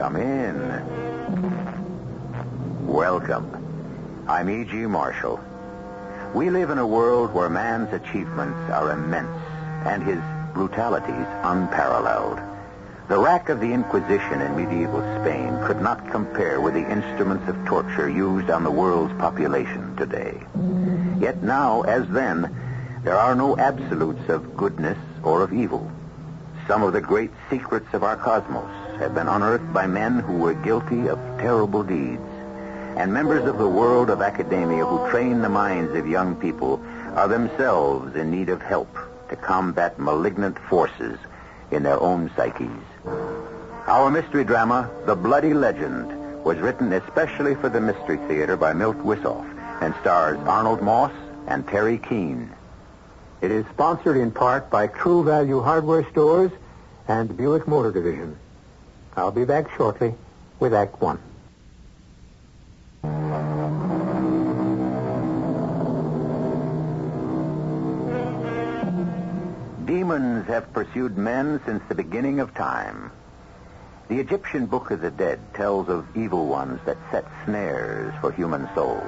Come in. Welcome. I'm E.G. Marshall. We live in a world where man's achievements are immense and his brutalities unparalleled. The rack of the Inquisition in medieval Spain could not compare with the instruments of torture used on the world's population today. Yet now, as then, there are no absolutes of goodness or of evil. Some of the great secrets of our cosmos have been unearthed by men who were guilty of terrible deeds. And members of the world of academia who train the minds of young people are themselves in need of help to combat malignant forces in their own psyches. Our mystery drama, The Bloody Legend, was written especially for the Mystery Theater by Milt Wissoff and stars Arnold Moss and Terry Keane. It is sponsored in part by True Value Hardware Stores and Buick Motor Division. I'll be back shortly with Act One. Demons have pursued men since the beginning of time. The Egyptian Book of the Dead tells of evil ones that set snares for human souls.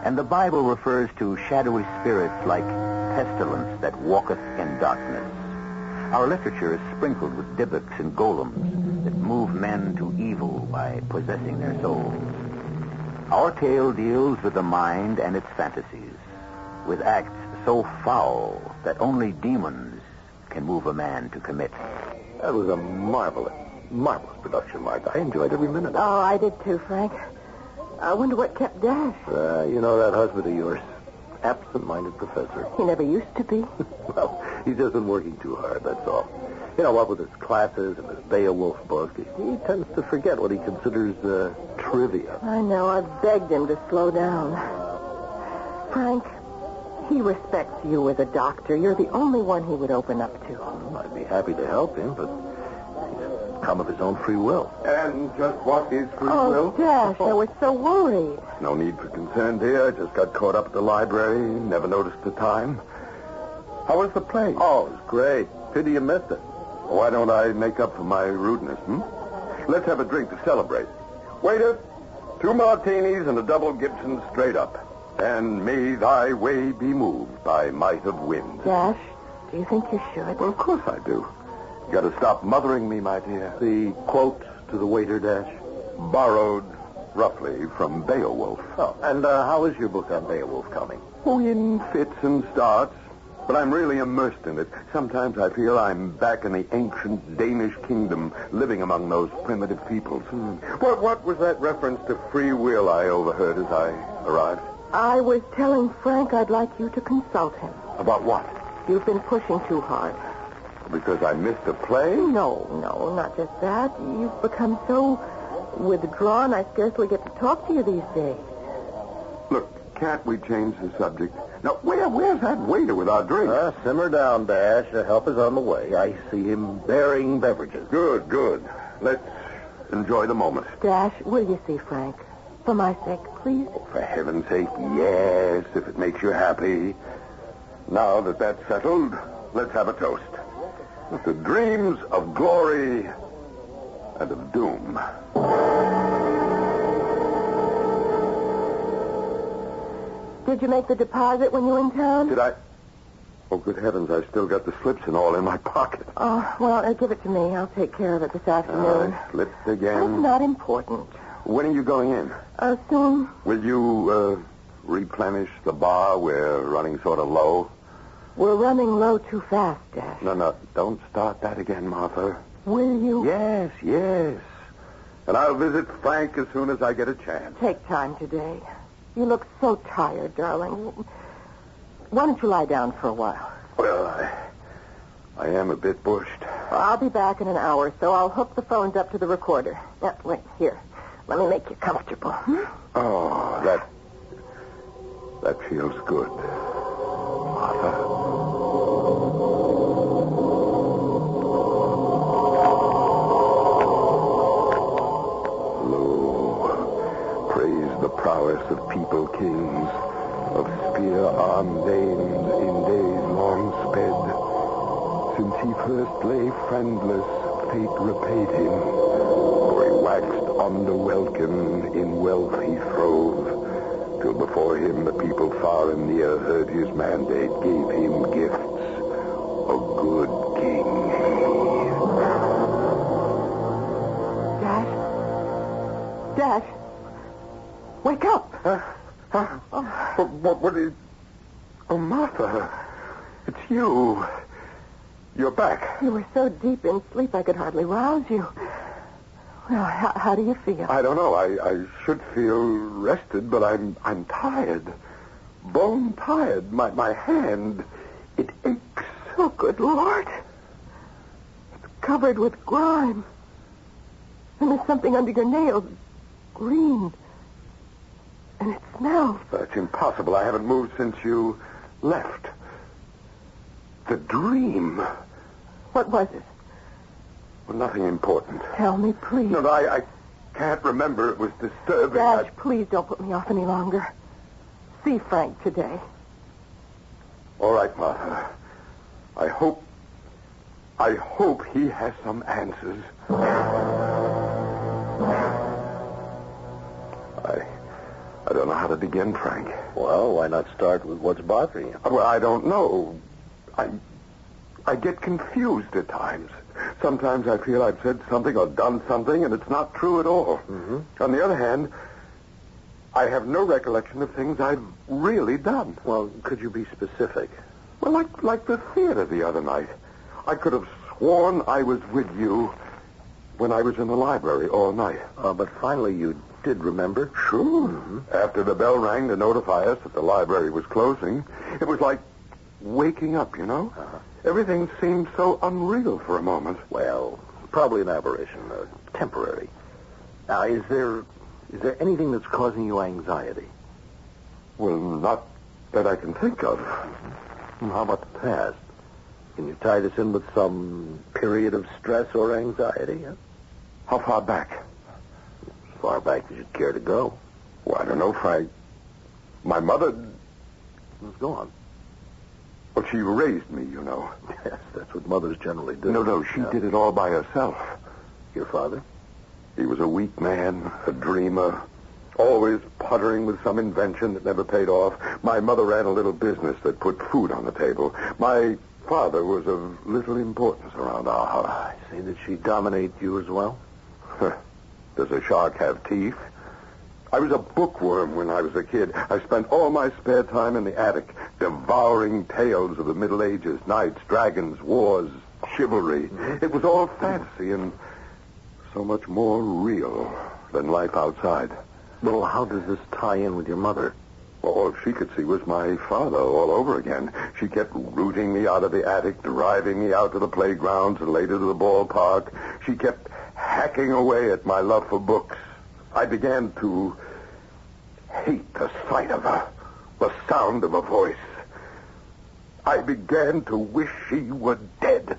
And the Bible refers to shadowy spirits like pestilence that walketh in darkness. Our literature is sprinkled with dybbuk and golems that move men to evil by possessing their souls. Our tale deals with the mind and its fantasies, with acts so foul that only demons can move a man to commit. That was a marvelous production, Mark. I enjoyed every minute. Oh, I did too, Frank. I wonder what kept Dash. You know that husband of yours, absent-minded professor. He never used to be. Well, he's just been working too hard, that's all. You know, what with his classes and his Beowulf book, he tends to forget what he considers trivia. I know. I've begged him to slow down. Frank, he respects you as a doctor. You're the only one he would open up to. Well, I'd be happy to help him, but he's come of his own free will. And just what is free will? Oh, Dash, I was so worried. No need for concern, dear. I just got caught up at the library, never noticed the time. How was the play? Oh, it was great. Pity you missed it. Why don't I make up for my rudeness, Let's have a drink to celebrate. Waiter, 2 martinis and a double Gibson straight up. And may thy way be moved by might of wind. Dash, do you think you should? Well, of course I do. You got to stop mothering me, my dear. The quote to the waiter, Dash? Borrowed, roughly, from Beowulf. Oh, and how is your book on Beowulf coming? Oh, in fits and starts. But I'm really immersed in it. Sometimes I feel I'm back in the ancient Danish kingdom, living among those primitive peoples. What was that reference to free will I overheard as I arrived? I was telling Frank I'd like you to consult him. About what? You've been pushing too hard. Because I missed a play? No, not just that. You've become so withdrawn, I scarcely get to talk to you these days. Look, can't we change the subject? Now, where's that waiter with our drink? Simmer down, Dash. Help is on the way. I see him bearing beverages. Good. Let's enjoy the moment. Dash, will you see Frank? For my sake, please. Oh, for heaven's sake, yes, if it makes you happy. Now that that's settled, let's have a toast. To dreams of glory and of doom. Did you make the deposit when you were in town? Did I? Oh, good heavens, I've still got the slips and all in my pocket. Oh, well, give it to me. I'll take care of it this afternoon. Slipped again. It's not important. When are you going in? Soon. Will you, replenish the bar? We're running sort of low. We're running low too fast, Dash. No, don't start that again, Martha. Will you? Yes. And I'll visit Frank as soon as I get a chance. Take time today. You look so tired, darling. Why don't you lie down for a while? Well, I am a bit bushed. Well, I'll be back in an hour, so I'll hook the phones up to the recorder. Wait, here. Let me make you comfortable. Oh, that feels good. Martha. Lo, praise the prowess of people kings, of spear-armed dames in days long sped. Since he first lay friendless, fate repaid him. For waxed under welkin, in wealth he throve, till before him the people far and near heard his mandate, gave him gifts. A good king he. Dash, wake up. What is... Oh, Martha, it's you. You're back. You were so deep in sleep I could hardly rouse you. Well, how do you feel? I don't know. I should feel rested, but I'm tired. Bone tired. My hand, it aches. Oh, good Lord. It's covered with grime. And there's something under your nails. Green. And it smells. That's impossible. I haven't moved since you left. The dream. What was it? Well, nothing important. Tell me, please. No, I can't remember. It was disturbing. Dash, please don't put me off any longer. See Frank today. All right, Martha. I hope he has some answers. I don't know how to begin, Frank. Well, why not start with what's bothering you? Well, I don't know. I get confused at times. Sometimes I feel I've said something or done something, and it's not true at all. Mm-hmm. On the other hand, I have no recollection of things I've really done. Well, could you be specific? Well, like the theater the other night. I could have sworn I was with you when I was in the library all night. But finally you did remember? Sure. Mm-hmm. After the bell rang to notify us that the library was closing, it was like waking up, you know? Uh-huh. Everything seemed so unreal for a moment. Well, probably an aberration, temporary. Now, is there anything that's causing you anxiety? Well, not that I can think of. How about the past? Can you tie this in with some period of stress or anxiety? Huh? How far back? As far back as you'd care to go. Well, I don't know, Frank. My mother... Let's go on. Well, she raised me, you know. Yes, that's what mothers generally do. No, she did it all by herself. Your father? He was a weak man, a dreamer, always puttering with some invention that never paid off. My mother ran a little business that put food on the table. My father was of little importance around our house. I see. Did she dominate you as well? Does a shark have teeth? I was a bookworm when I was a kid. I spent all my spare time in the attic, devouring tales of the Middle Ages, knights, dragons, wars, chivalry. Mm-hmm. It was all fantasy and so much more real than life outside. Well, how does this tie in with your mother? Well, all she could see was my father all over again. She kept rooting me out of the attic, driving me out to the playgrounds and later to the ballpark. She kept hacking away at my love for books. I began to hate the sight of her, the sound of her voice. I began to wish she were dead.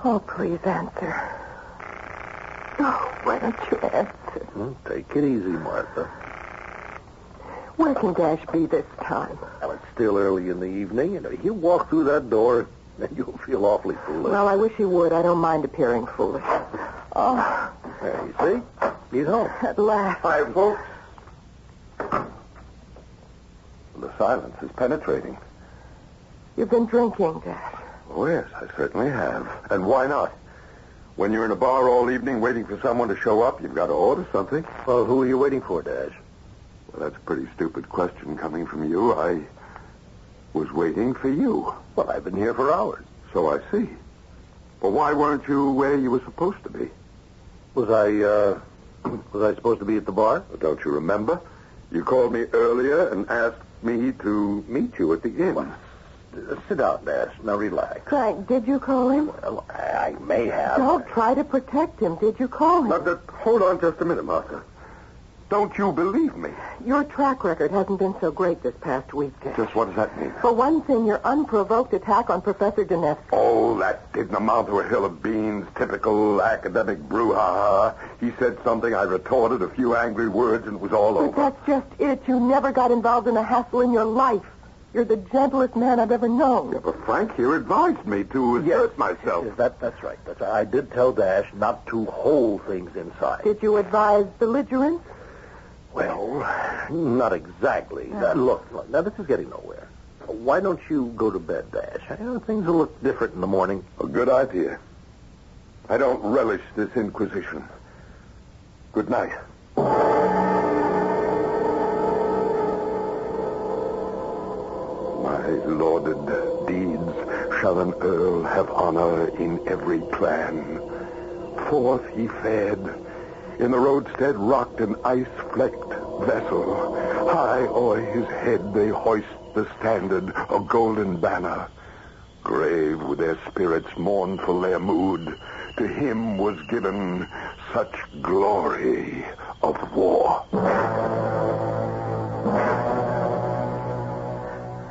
Oh, please answer. Oh, why don't you answer? Well, take it easy, Martha. Where can Dash be this time? Well, it's still early in the evening, and he'll walk through that door, and you'll feel awfully foolish. Well, I wish he would. I don't mind appearing foolish. Oh. There, you see? He's home. At last. Hi, folks. The silence is penetrating. You've been drinking, Dash. Oh, yes, I certainly have. And why not? When you're in a bar all evening waiting for someone to show up, you've got to order something. Well, who are you waiting for, Dash? Well, that's a pretty stupid question coming from you. I was waiting for you. Well, I've been here for hours. So I see. Well, why weren't you where you were supposed to be? Was I supposed to be at the bar? Well, don't you remember? You called me earlier and asked me to meet you at the inn. Well, sit down, Dash. Now relax. Frank, did you call him? Well, I may have. Don't try to protect him. Did you call him? Now, hold on just a minute, Martha. Don't you believe me? Your track record hasn't been so great this past week, Dash. Just what does that mean? For one thing, your unprovoked attack on Professor Dinevsky. Oh, that didn't amount to a hill of beans. Typical academic brouhaha. He said something, I retorted a few angry words, and it was all But over. that's just it. You never got involved in a hassle in your life. You're the gentlest man I've ever known. Yeah, but Frank here advised me to assert myself. Yes, that's right. That's right. I did tell Dash not to hold things inside. Did you advise belligerence? Well, not exactly. Look, now this is getting nowhere. Why don't you go to bed, Dash? Things will look different in the morning. A good idea. I don't relish this inquisition. Good night. My lauded deeds shall an earl have honor in every clan. Forth he fared. In the roadstead rocked an ice-flecked vessel. High o'er his head they hoist the standard, a golden banner. Grave with their spirits, mournful their mood, to him was given such glory of war.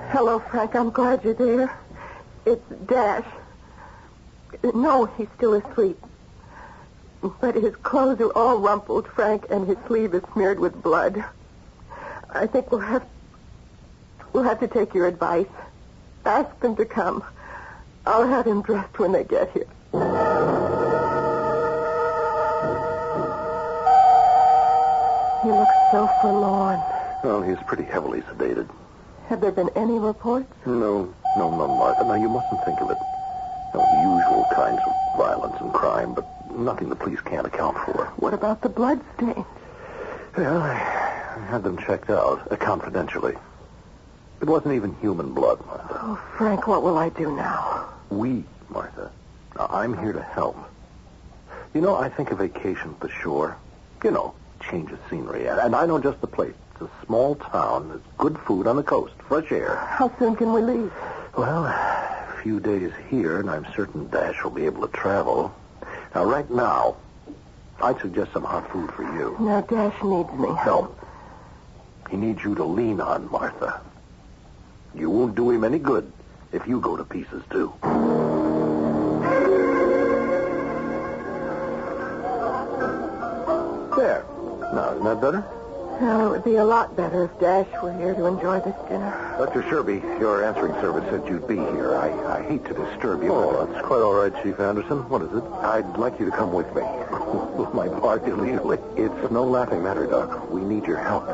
Hello, Frank. I'm glad you're there. It's Dash. No, he's still asleep. But his clothes are all rumpled, Frank, and his sleeve is smeared with blood. I think we'll have to take your advice. Ask them to come. I'll have him dressed when they get here. He looks so forlorn. Well, he's pretty heavily sedated. Have there been any reports? No, none, Martha. Now, you mustn't think of it. The usual kinds of violence and crime, but nothing the police can't account for. What about the blood stains? Well, I had them checked out, confidentially. It wasn't even human blood, Martha. Oh, Frank, what will I do now? Martha. Now, I'm here to help. I think a vacation at the shore, change of scenery. And I know just the place. It's a small town. There's good food on the coast, fresh air. How soon can we leave? Well, a few days here, and I'm certain Dash will be able to travel. Now, right now, I'd suggest some hot food for you. Now, Dash needs me. No. He needs you to lean on, Martha. You won't do him any good if you go to pieces, too. There. Now, isn't that better? Well, it would be a lot better if Dash were here to enjoy this dinner. Dr. Sherby, your answering service said you'd be here. I hate to disturb you. Oh, that's quite all right, Chief Anderson. What is it? I'd like you to come with me. My part illegally. It's no laughing matter, Doc. We need your help.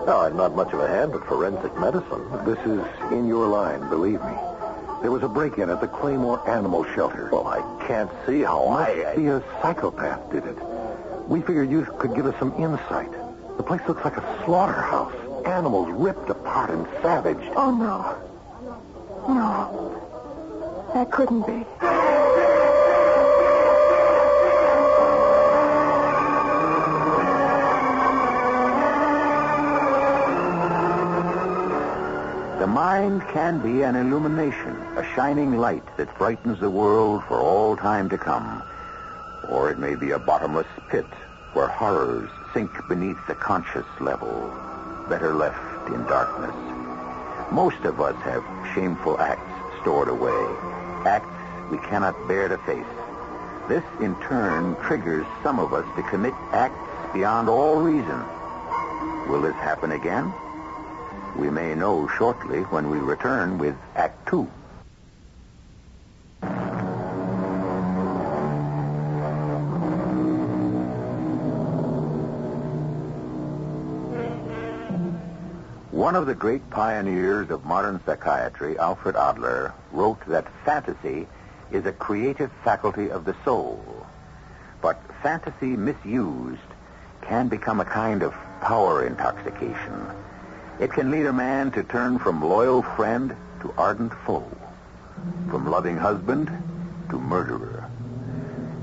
No, I'm not much of a hand at forensic medicine. This is in your line, believe me. There was a break-in at the Claymore Animal Shelter. Well, I can't see how I... Be a psychopath did it. We figured you could give us some insight. The place looks like a slaughterhouse. Animals ripped apart and savaged. Oh, no. No. That couldn't be. The mind can be an illumination, a shining light that brightens the world for all time to come. Or it may be a bottomless pit where horrors sink beneath the conscious level, better left in darkness. Most of us have shameful acts stored away, acts we cannot bear to face. This, in turn, triggers some of us to commit acts beyond all reason. Will this happen again? We may know shortly when we return with Act 2. One of the great pioneers of modern psychiatry, Alfred Adler, wrote that fantasy is a creative faculty of the soul. But fantasy misused can become a kind of power intoxication. It can lead a man to turn from loyal friend to ardent foe, from loving husband to murderer.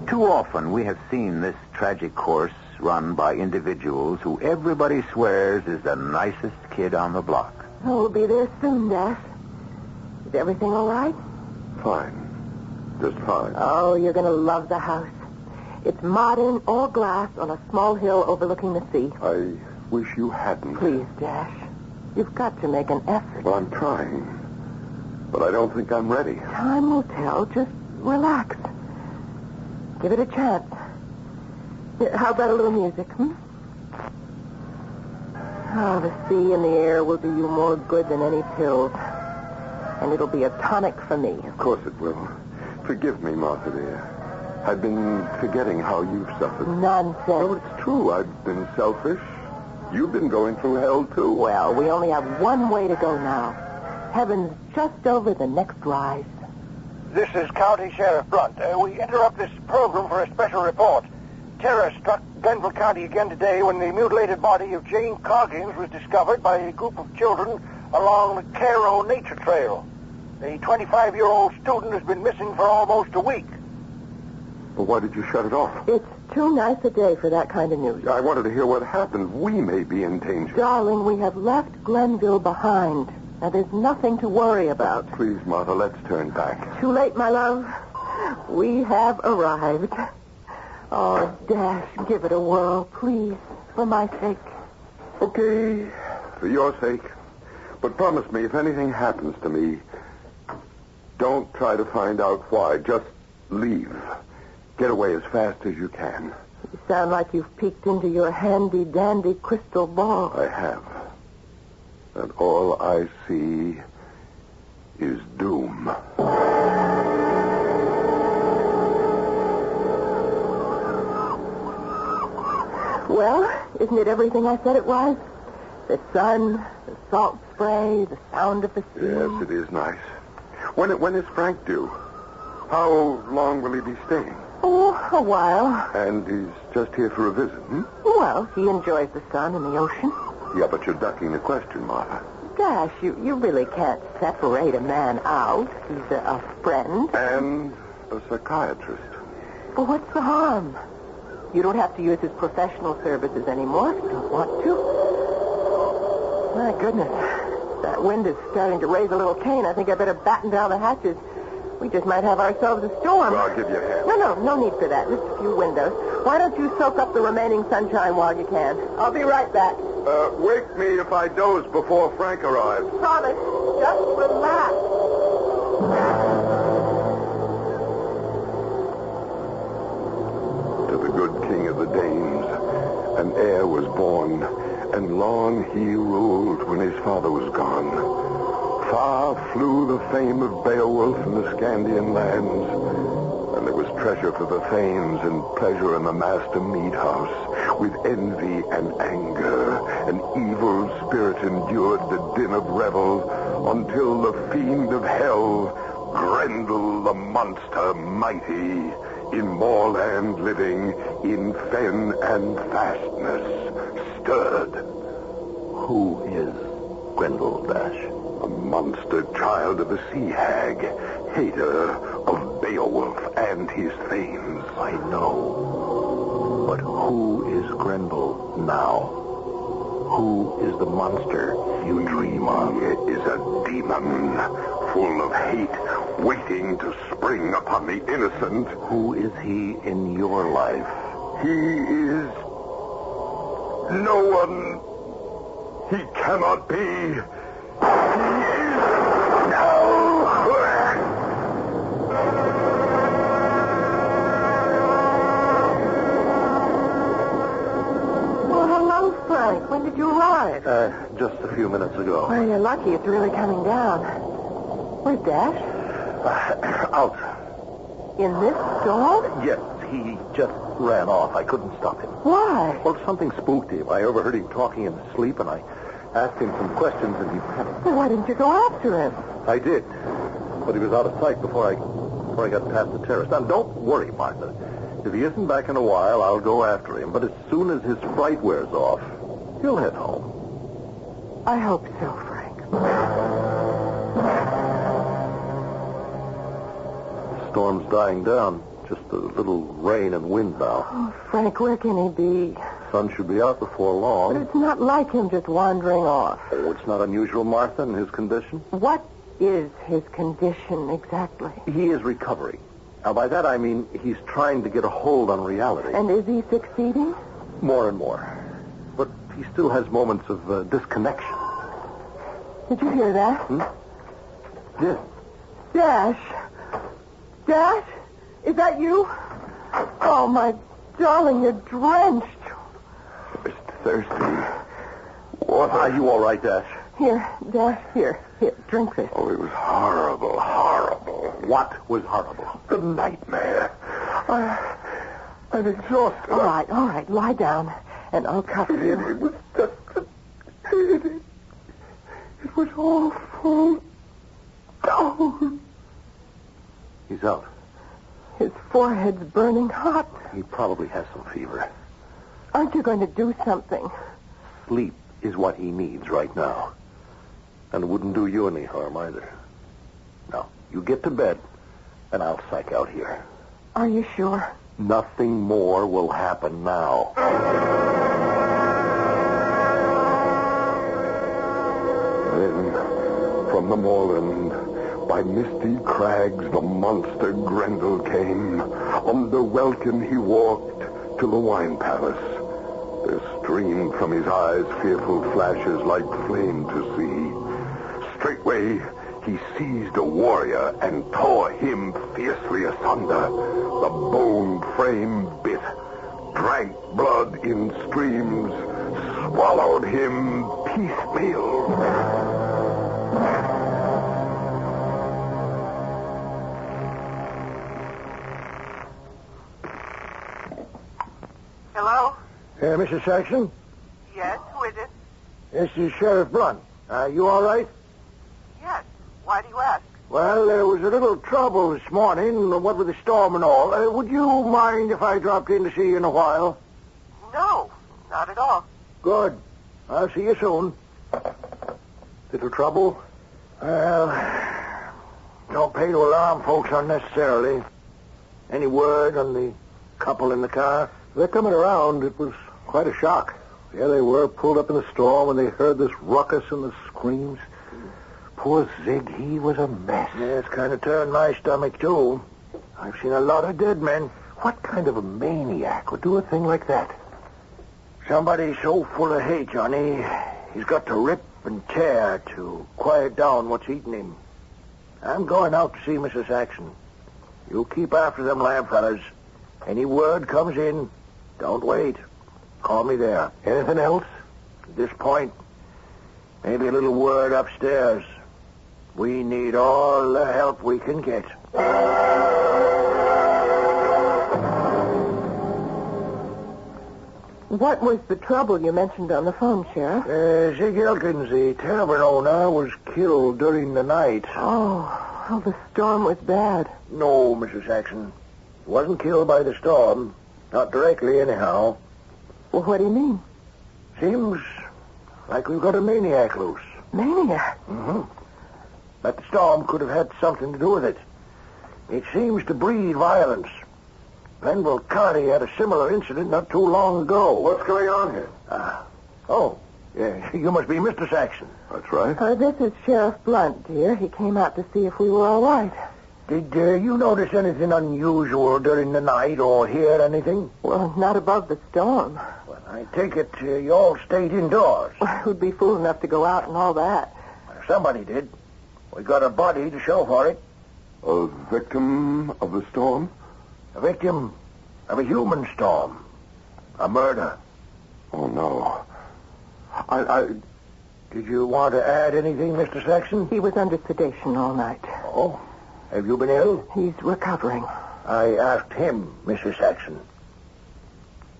Too often we have seen this tragic course run by individuals who everybody swears is the nicest kid on the block. Oh, we'll be there soon, Dash. Is everything all right? Fine. Just fine. Oh, you're going to love the house. It's modern, all glass, on a small hill overlooking the sea. I wish you hadn't. Please, Dash. You've got to make an effort. Well, I'm trying. But I don't think I'm ready. Time will tell. Just relax. Give it a chance. How about a little music, Oh, the sea and the air will do you more good than any pills. and it'll be a tonic for me. Of course it will. Forgive me, Martha, dear. I've been forgetting how you've suffered. Nonsense. No, it's true. I've been selfish. You've been going through hell, too. Well, we only have one way to go now. Heaven's just over the next rise. This is County Sheriff Blunt. We interrupt this program for a special report. Terror struck Glenville County again today when the mutilated body of Jane Coggins was discovered by a group of children along the Cairo Nature Trail. The 25-year-old student has been missing for almost a week. Well, why did you shut it off? It's too nice a day for that kind of news. I wanted to hear what happened. We may be in danger. Darling, we have left Glenville behind. Now, there's nothing to worry about. Please, Martha, let's turn back. Too late, my love. We have arrived. Oh, Dash, give it a whirl, please, for my sake. Okay, for your sake. But promise me, if anything happens to me, don't try to find out why. Just leave. Get away as fast as you can. You sound like you've peeked into your handy-dandy crystal ball. I have. And all I see is doom. Well, isn't it everything I said it was? The sun, the salt spray, the sound of the sea. Yes, it is nice. When is Frank due? How long will he be staying? Oh, a while. And he's just here for a visit, hmm? Well, he enjoys the sun and the ocean. Yeah, but you're ducking the question, Martha. Gosh, you really can't separate a man out. He's a friend. And a psychiatrist. Well, what's the harm? You don't have to use his professional services anymore if you don't want to. My goodness. That wind is starting to raise a little cane. I think I better batten down the hatches. We just might have ourselves a storm. Well, I'll give you a hand. No need for that. Just a few windows. Why don't you soak up the remaining sunshine while you can? I'll be right back. Wake me if I doze before Frank arrives. Promise. Just relax. To the good king of the Danes, an heir was born, and long he ruled when his father was gone. Far flew the fame of Beowulf in the Scandian lands, and there was treasure for the thanes and pleasure in the master mead house. With envy and anger, an evil spirit endured the din of revel until the fiend of hell, Grendel the monster mighty, in moorland living, in fen and fastness, stirred. Who is Grendel, Dash? A monster child of the sea hag, hater of Beowulf and his thanes. I know. But who is Grendel now? Who is the monster you dream of? He is a demon, full of hate, waiting to spring upon the innocent. Who is he in your life? He is no one. He cannot be. Well, hello, Frank. When did you arrive? Just a few minutes ago. Well, you're lucky. It's really coming down. Where's Dash? Out. In this storm? Yes, he just ran off. I couldn't stop him. Why? Well, something spooked him. I overheard him talking in his sleep, and I asked him some questions, and he panicked. Well, why didn't you go after him? I did, but he was out of sight before I got past the terrace. Now, don't worry, Martha. If he isn't back in a while, I'll go after him. But as soon as his fright wears off, he'll head home. I hope so, Frank. The storm's dying down. Just a little rain and wind now. Oh, Frank, where can he be? Sun should be out before long. But it's not like him just wandering off. Oh, it's not unusual, Martha, in his condition. What is his condition exactly? He is recovering. Now, by that I mean he's trying to get a hold on reality. And is he succeeding? More and more. But he still has moments of disconnection. Did you hear that? Yes. Dash? Dash? Is that you? Oh, my darling, you're drenched. Mr. Thirsty. What? Are you all right, Dash? Here, Dash, here, drink this. Oh, it was horrible, horrible. What was horrible? The nightmare. I'm exhausted. All right, lie down, and I'll cover you. It was just... It was awful. Oh. He's out. His forehead's burning hot. He probably has some fever. Aren't you going to do something? Sleep is what he needs right now. And it wouldn't do you any harm either. Now, you get to bed, and I'll psych out here. Are you sure? Nothing more will happen now. Then, from the moorland, by misty crags, the monster Grendel came. Under welkin he walked to the wine palace. There streamed from his eyes fearful flashes like flame to see. Straightway he seized a warrior and tore him fiercely asunder. The bone frame bit, drank blood in streams, swallowed him piecemeal. Hello? Mrs. Saxon? Yes, who is it? This is Sheriff Blunt. You all right? Yes. Why do you ask? Well, there was a little trouble this morning, what with the storm and all. Would you mind if I dropped in to see you in a while? No, not at all. Good. I'll see you soon. Little trouble? Well, don't pay to alarm folks unnecessarily. Any word on the couple in the car? They're coming around. It was quite a shock. There they were, pulled up in the storm, and they heard this ruckus and the screams. Poor Zig, he was a mess. Yeah, it's kind of turned my stomach, too. I've seen a lot of dead men. What kind of a maniac would do a thing like that? Somebody so full of hate, Johnny, he's got to rip and tear to quiet down what's eating him. I'm going out to see Mrs. Saxon. You keep after them lab fellas. Any word comes in, don't wait. Call me there. Anything else? At this point, maybe a little word upstairs. We need all the help we can get. What was the trouble you mentioned on the phone, Sheriff? Zig Elkins, the tavern owner, was killed during the night. Oh, the storm was bad. No, Mrs. Saxon. He wasn't killed by the storm. Not directly, anyhow. Well, what do you mean? Seems like we've got a maniac loose. Maniac? Mm-hmm. But the storm could have had something to do with it. It seems to breed violence. Glenville County had a similar incident not too long ago. What's going on here? Yeah, you must be Mr. Saxon. That's right. This is Sheriff Blunt, dear. He came out to see if we were all right. Did you notice anything unusual during the night or hear anything? Well, not above the storm. Well, I take it you all stayed indoors. Who'd be fool enough to go out and all that? Somebody did. We got a body to show for it. A victim of the storm? A victim of a human storm. A murder. Oh, no. Did you want to add anything, Mr. Saxon? He was under sedation all night. Oh, have you been ill? He's recovering. I asked him, Mrs. Saxon.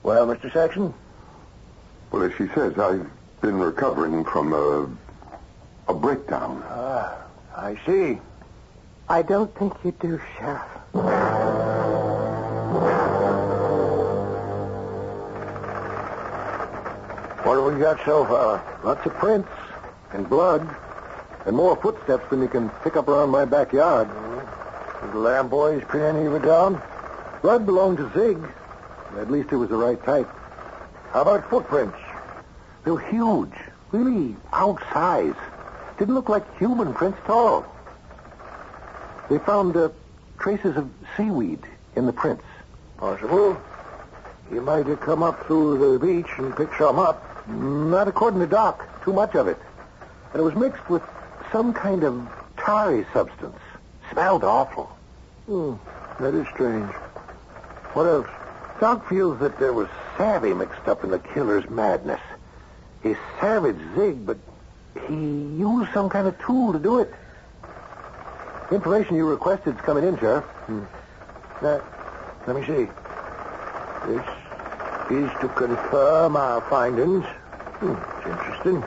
Well, Mr. Saxon? Well, as she says, I've been recovering from a breakdown. I see. I don't think you do, Sheriff. What have we got so far? Lots of prints and blood and more footsteps than you can pick up around my backyard. Did the Lamb boys pin any of it down? Blood belonged to Zig. At least it was the right type. How about footprints? They were huge, really outsized. Didn't look like human prints at all. They found traces of seaweed in the prints. Possible. You might have come up through the beach and picked some up. Not according to Doc. Too much of it. And it was mixed with some kind of tarry substance. Smelled awful. That is strange. What else? Doc feels that there was savvy mixed up in the killer's madness. He savaged Zig, but he used some kind of tool to do it. Information you requested is coming in, Sheriff. Let me see. This is to confirm our findings. It's interesting.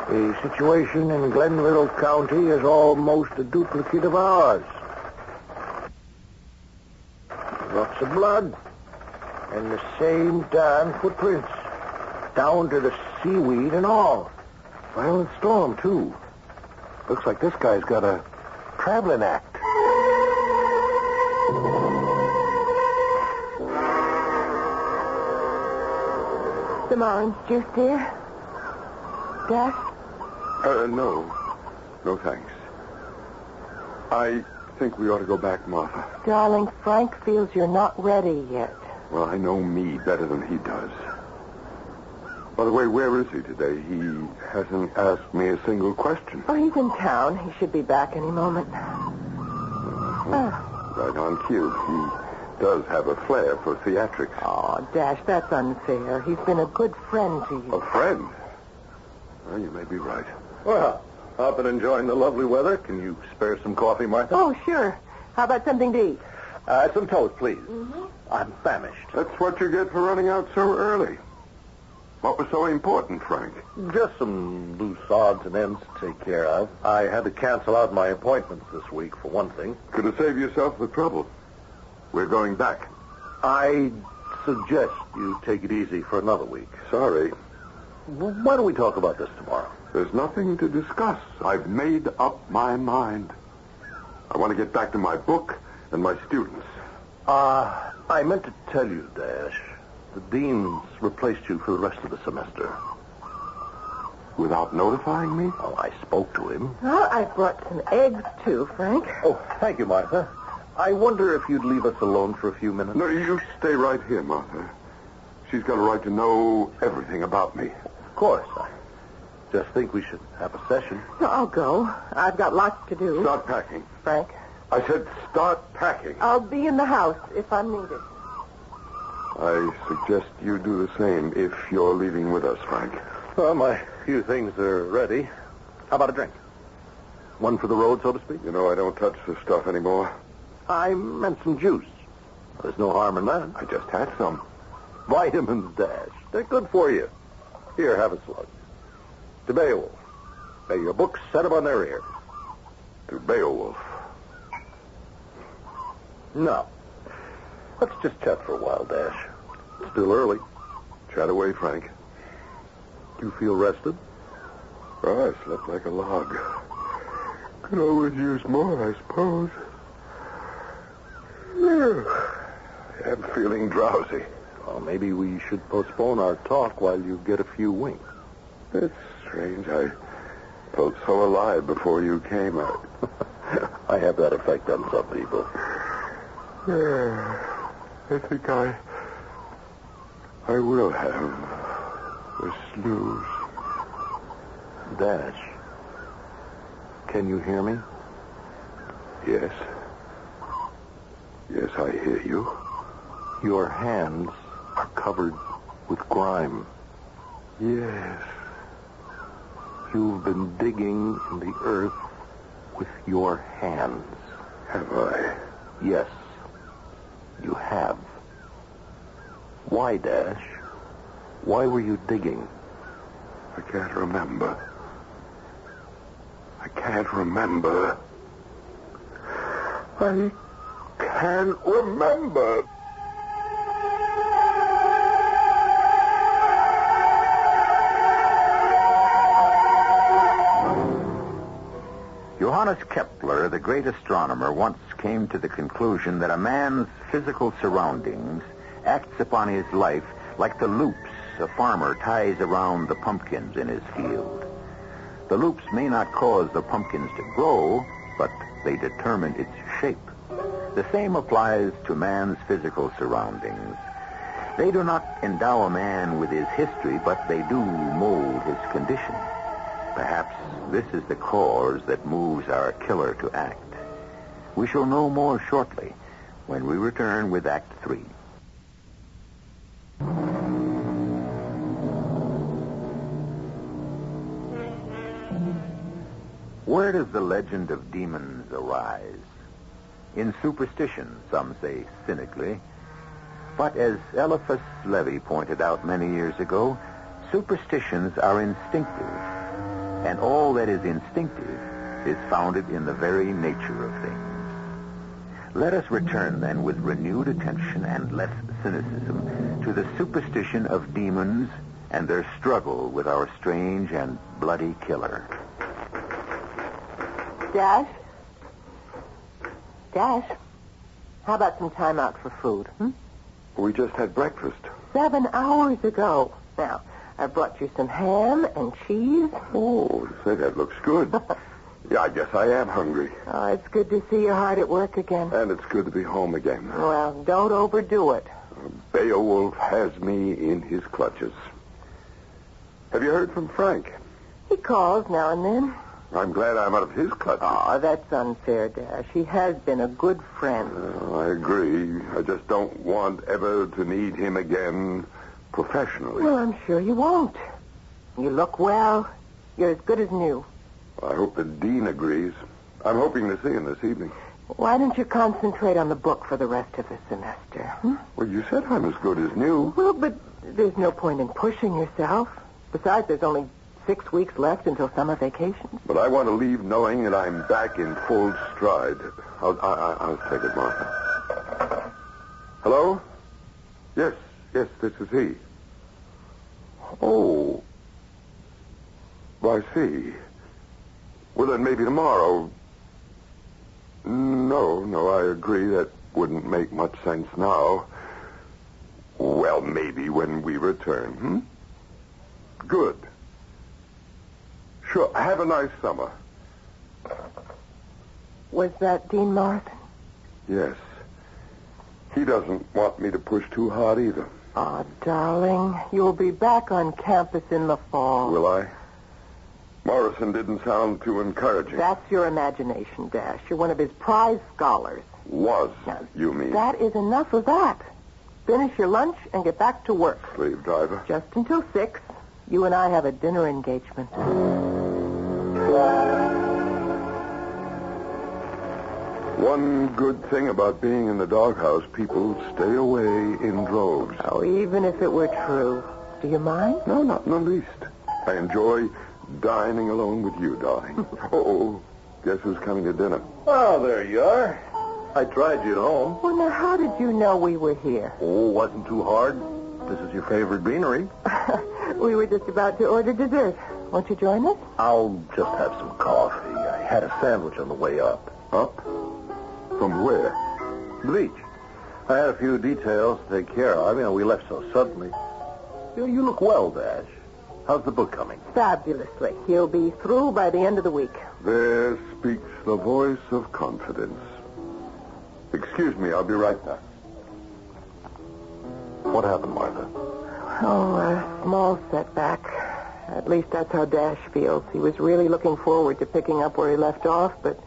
The situation in Glenville County is almost a duplicate of ours. Lots of blood. And the same darn footprints. Down to the seaweed and all. Violent storm, too. Looks like this guy's got a traveling act. Some orange juice, dear? Dash? No. No, thanks. I think we ought to go back, Martha. Darling, Frank feels you're not ready yet. Well, I know me better than he does. By the way, where is he today? He hasn't asked me a single question. Oh, he's in town. He should be back any moment. Right on cue. He does have a flair for theatrics. Oh, Dash, that's unfair. He's been a good friend to you. A friend? Well, you may be right. Well, I've been enjoying the lovely weather. Can you spare some coffee, Martha? Oh, sure. How about something to eat? Some toast, please. Mm-hmm. I'm famished. That's what you get for running out so early. What was so important, Frank? Just some loose odds and ends to take care of. I had to cancel out my appointments this week, for one thing. Could have saved yourself the trouble. We're going back. I suggest you take it easy for another week. Sorry. Why don't we talk about this tomorrow? There's nothing to discuss. I've made up my mind. I want to get back to my book and my students. I meant to tell you, Dash. The dean's replaced you for the rest of the semester. Without notifying me? Oh, I spoke to him. Well, I brought some eggs, too, Frank. Oh, thank you, Martha. I wonder if you'd leave us alone for a few minutes. No, you stay right here, Martha. She's got a right to know everything about me. Of course. I just think we should have a session. No, I'll go. I've got lots to do. Start packing. Frank? I said start packing. I'll be in the house if I'm needed. I suggest you do the same if you're leaving with us, Frank. Well, my few things are ready. How about a drink? One for the road, so to speak? You know, I don't touch the stuff anymore. I meant some juice. There's no harm in that. I just had some. Vitamins, Dash. They're good for you. Here, have a slug. To Beowulf. May your books set them on their ears. To Beowulf. No. Let's just chat for a while, Dash. It's still early. Chat away, Frank. You feel rested? Oh, I slept like a log. Could always use more, I suppose. I am feeling drowsy. Well, maybe we should postpone our talk while you get a few winks. It's strange. I felt so alive before you came out. I have that effect on some people. I think I will have a snooze. Dash, can you hear me? Yes. Yes, I hear you. Your hands are covered with grime. Yes. You've been digging in the earth with your hands. Have I? Yes, you have. Why, Dash? Why were you digging? I can't remember. I can't remember. I can't remember. Johannes Kepler, the great astronomer, once came to the conclusion that a man's physical surroundings acts upon his life like the loops a farmer ties around the pumpkins in his field. The loops may not cause the pumpkins to grow, but they determine its shape. The same applies to man's physical surroundings. They do not endow a man with his history, but they do mold his condition. Perhaps this is the cause that moves our killer to act. We shall know more shortly when we return with Act 3. Where does the legend of demons arise? In superstition, some say cynically. But as Eliphas Levi pointed out many years ago, superstitions are instinctive. And all that is instinctive is founded in the very nature of things. Let us return then with renewed attention and less cynicism to the superstition of demons and their struggle with our strange and bloody killer. Dash? Dash? How about some time out for food, We just had breakfast. 7 hours ago. Now, I brought you some ham and cheese. Oh, say, that looks good. Yeah, I guess I am hungry. Oh, it's good to see you hard at work again. And it's good to be home again. Well, don't overdo it. Beowulf has me in his clutches. Have you heard from Frank? He calls now and then. I'm glad I'm out of his clutches. Oh, that's unfair, Dash. He has been a good friend. I agree. I just don't want ever to need him again professionally. Well, I'm sure you won't. You look well. You're as good as new. I hope the dean agrees. I'm hoping to see him this evening. Why don't you concentrate on the book for the rest of the semester? Well, you said I'm as good as new. Well, but there's no point in pushing yourself. Besides, there's only 6 weeks left until summer vacation. But I want to leave knowing that I'm back in full stride. I'll take it, Martha. Hello? Yes, this is he. Oh. I see. Well, then maybe tomorrow. No, I agree. That wouldn't make much sense now. Well, maybe when we return, Good. Sure. Have a nice summer. Was that Dean Morrison? Yes. He doesn't want me to push too hard either. Oh, darling, you'll be back on campus in the fall. Will I? Morrison didn't sound too encouraging. That's your imagination, Dash. You're one of his prize scholars. Was, Now, you mean? That is enough of that. Finish your lunch and get back to work. Slave driver. Just until 6. You and I have a dinner engagement. One good thing about being in the doghouse, people stay away in droves. Oh, even if it were true. Do you mind? No, not in the least. I enjoy dining alone with you, darling. Guess who's coming to dinner? Oh, there you are. I tried you at home. Well, now, how did you know we were here? Oh, wasn't too hard. This is your favorite beanery. We were just about to order dessert. Won't you join us? I'll just have some coffee. I had a sandwich on the way up. Up? From where? The beach. I had a few details to take care of. We left so suddenly. You look well, Dash. How's the book coming? Fabulously. He'll be through by the end of the week. There speaks the voice of confidence. Excuse me, I'll be right back. What happened, Martha? Oh, a small setback. At least that's how Dash feels. He was really looking forward to picking up where he left off, but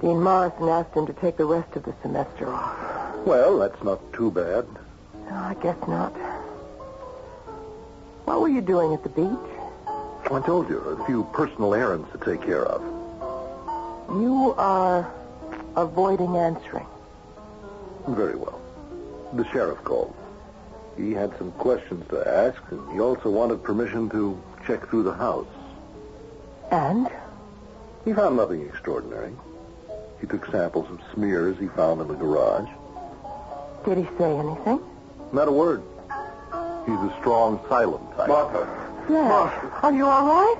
Dean Morrison asked him to take the rest of the semester off. Well, that's not too bad. No, I guess not. What were you doing at the beach? I told you, a few personal errands to take care of. You are avoiding answering. Very well. The sheriff called. He had some questions to ask, and he also wanted permission to check through the house. And? He found nothing extraordinary. He took samples of smears he found in the garage. Did he say anything? Not a word. He's a strong, silent type. Martha. Dash, are you all right?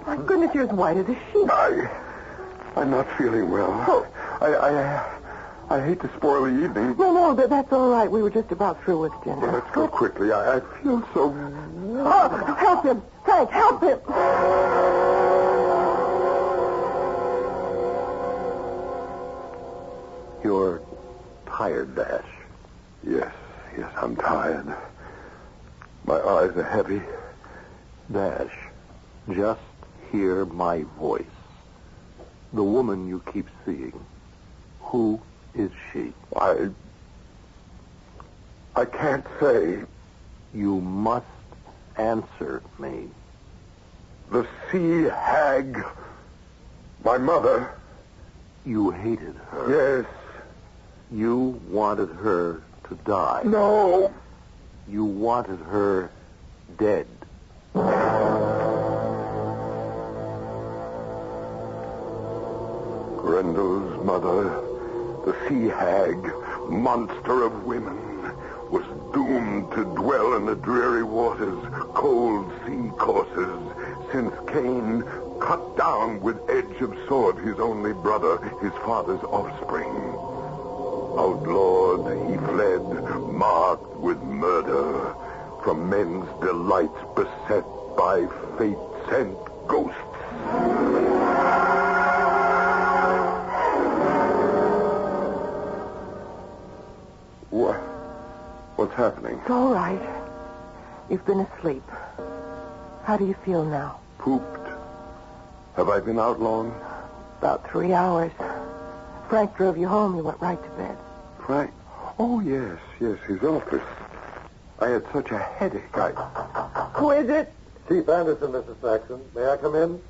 My goodness, you're as white as a sheet. I'm not feeling well. Oh. I hate to spoil the evening. No, that's all right. We were just about through with dinner. Well, let's go quickly. I feel so... Oh, help him. Frank, help him. You're tired, Dash. Yes, I'm tired. My eyes are heavy. Dash, just hear my voice. The woman you keep seeing, who is she? I can't say. You must answer me. The sea hag. My mother. You hated her. Yes. You wanted her to die. No. You wanted her dead. Grendel's mother, the sea hag, monster of women, was doomed to dwell in the dreary waters, cold sea courses, since Cain cut down with edge of sword his only brother, his father's offspring. Outlawed, he fled, marked with murder, from men's delights beset by fate-sent ghosts. What's happening? It's all right. You've been asleep. How do you feel now? Pooped. Have I been out long? About 3 hours. Frank drove you home. You went right to bed. Frank? Oh, yes, his office. I had such a headache. Who is it? Chief Anderson, Mrs. Saxon. May I come in?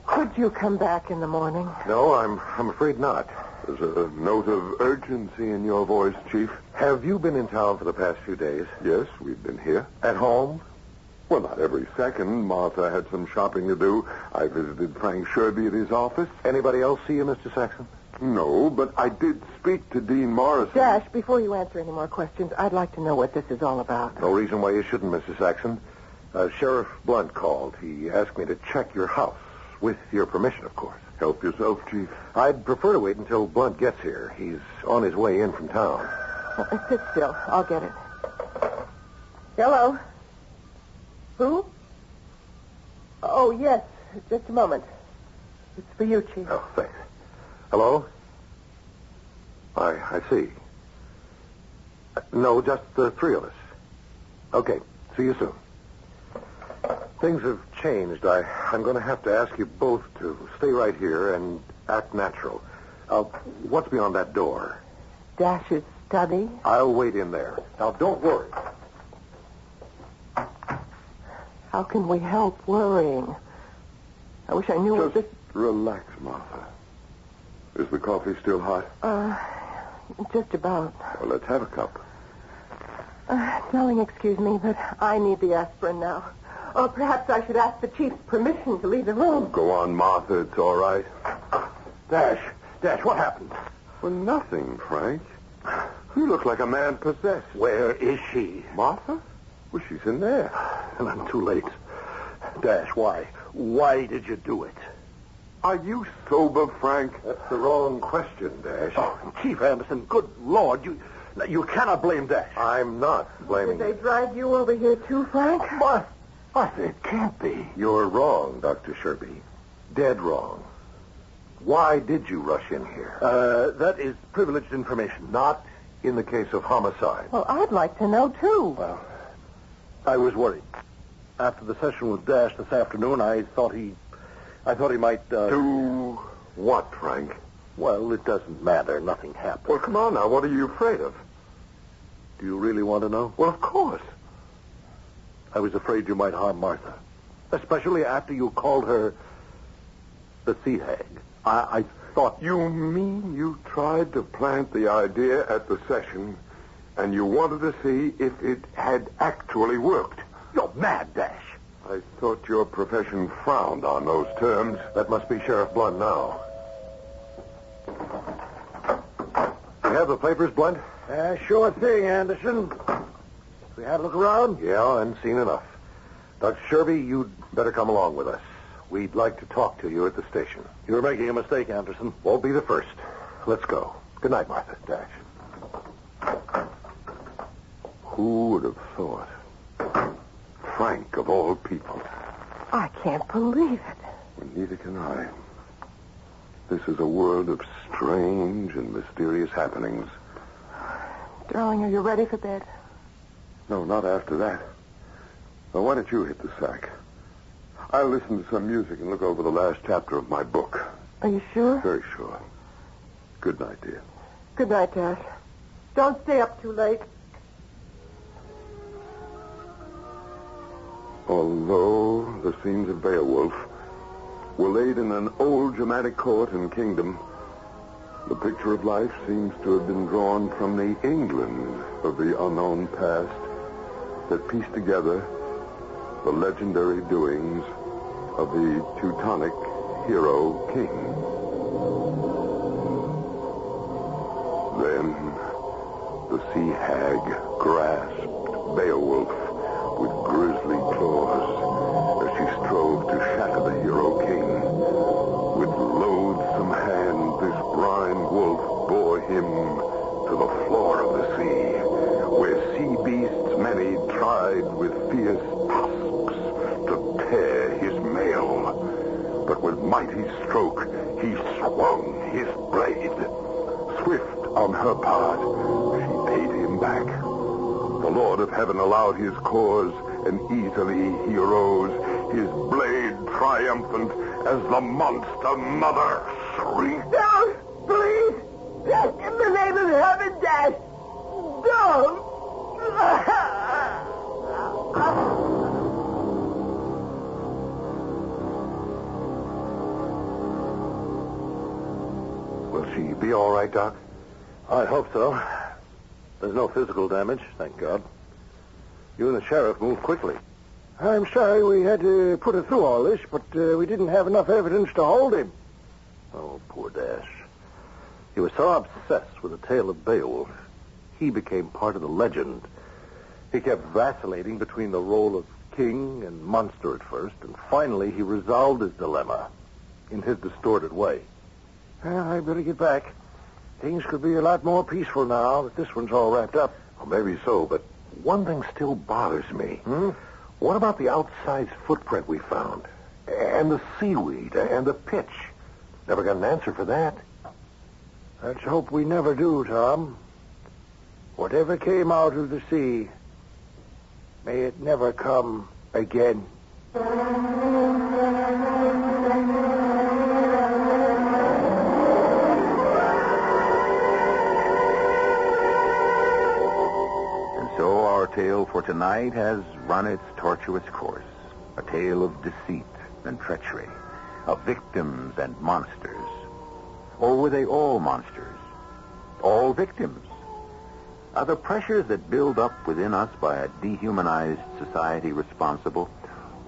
Could you come back in the morning? No, I'm afraid not. There's a note of urgency in your voice, Chief. Have you been in town for the past few days? Yes, we've been here. At home? Well, not every second. Martha had some shopping to do. I visited Frank Sherby at his office. Anybody else see you, Mr. Saxon? No, but I did speak to Dean Morrison. Dash, before you answer any more questions, I'd like to know what this is all about. No reason why you shouldn't, Mr. Saxon. Sheriff Blunt called. He asked me to check your house, with your permission, of course. Help yourself, Chief. I'd prefer to wait until Blunt gets here. He's on his way in from town. Sit still. I'll get it. Hello? Who? Oh, yes. Just a moment. It's for you, Chief. Oh, thanks. Hello? I see. No, just the three of us. Okay. See you soon. Things have changed. I'm going to have to ask you both to stay right here and act natural. What's beyond that door? Dash's study? I'll wait in there. Now, don't worry. How can we help worrying? I wish I knew what this... Relax, Martha. Is the coffee still hot? Just about. Well, let's have a cup. Darling, excuse me, but I need the aspirin now. Or perhaps I should ask the chief's permission to leave the room. Go on, Martha. It's all right. Dash, what happened? Well, nothing, Frank. You look like a man possessed. Where is she? Martha? Well, she's in there. And I'm too late. Dash, why? Why did you do it? Are you sober, Frank? That's the wrong question, Dash. Oh, Chief Anderson, good Lord, you cannot blame Dash. I'm not blaming Did you. they drive you over here too, Frank? What? It can't be. You're wrong, Dr. Sherby. Dead wrong. Why did you rush in here? That is privileged information. Not in the case of homicide. Well, I'd like to know, too. Well, I was worried. After the session with Dash this afternoon, I thought he might, Do what, Frank? Well, it doesn't matter. Nothing happened. Well, come on now. What are you afraid of? Do you really want to know? Well, of course. I was afraid you might harm Martha. Especially after you called her the sea hag. I thought... You mean you tried to plant the idea at the session and you wanted to see if it had actually worked? You're mad, Dash. I thought your profession frowned on those terms. That must be Sheriff Blunt now. You have the papers, Blunt? Sure thing, Anderson. We had a look around? Yeah, and seen enough. Dr. Sherby, you'd better come along with us. We'd like to talk to you at the station. You're making a mistake, Anderson. Won't be the first. Let's go. Good night, Martha. Dash. Who would have thought? Frank, of all people. I can't believe it. Neither can I. This is a world of strange and mysterious happenings. Darling, are you ready for bed? No, not after that. Now, why don't you hit the sack? I'll listen to some music and look over the last chapter of my book. Are you sure? Very sure. Good night, dear. Good night, Dash. Don't stay up too late. Although the scenes of Beowulf were laid in an old dramatic court and kingdom. The picture of life seems to have been drawn from the England of the unknown past that pieced together the legendary doings of the Teutonic hero king. Then the sea hag grasped Beowulf with grisly claws as she strove to shatter the hero king. With loathsome hand, this brine wolf bore him to the floor of the sea, where sea beasts many tried with fierce tusks to tear his mail. But with mighty stroke, he swung his blade. Swift on her part, she paid him back. The Lord of Heaven allowed his cause, and easily he arose, his blade triumphant as the monster mother shrieked. Don't! Please! In the name of heaven, Dad! Don't! Will she be all right, Doc? I hope so. There's no physical damage, thank God. You and the sheriff moved quickly. I'm sorry we had to put her through all this, but we didn't have enough evidence to hold him. Oh, poor Dash. He was so obsessed with the tale of Beowulf, he became part of the legend. He kept vacillating between the role of king and monster at first, and finally he resolved his dilemma in his distorted way. Well, I better get back. Things could be a lot more peaceful now that this one's all wrapped up. Well, maybe so, but one thing still bothers me. Hmm? What about the outsized footprint we found? And the seaweed and the pitch? Never got an answer for that. Let's hope we never do, Tom. Whatever came out of the sea, may it never come again. So our tale for tonight has run its tortuous course. A tale of deceit and treachery, of victims and monsters. Or were they all monsters? All victims? Are the pressures that build up within us by a dehumanized society responsible?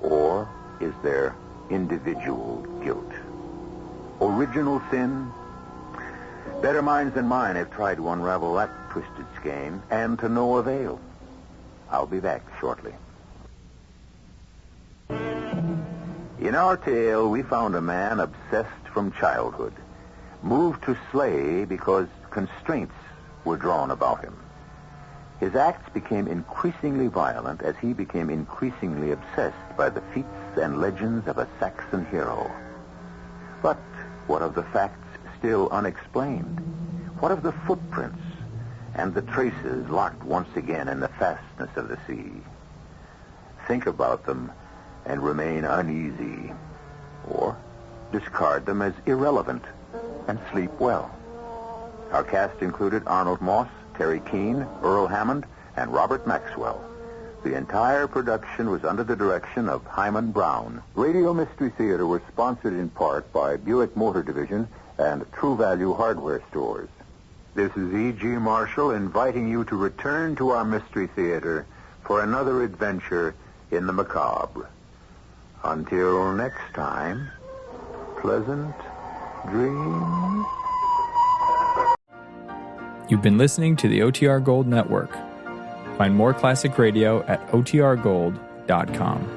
Or is there individual guilt? Original sin? Better minds than mine have tried to unravel that twisted skein, and to no avail. I'll be back shortly. In our tale, we found a man obsessed from childhood, moved to slay because constraints were drawn about him. His acts became increasingly violent as he became increasingly obsessed by the feats and legends of a Saxon hero. But what of the facts still unexplained? What of the footprints and the traces locked once again in the fastness of the sea? Think about them and remain uneasy, or discard them as irrelevant and sleep well. Our cast included Arnold Moss, Terry Keane, Earl Hammond, and Robert Maxwell. The entire production was under the direction of Hyman Brown. Radio Mystery Theater was sponsored in part by Buick Motor Division and True Value Hardware Stores. This is E.G. Marshall inviting you to return to our Mystery Theater for another adventure in the macabre. Until next time, pleasant dreams. You've been listening to the OTR Gold Network. Find more classic radio at otrgold.com.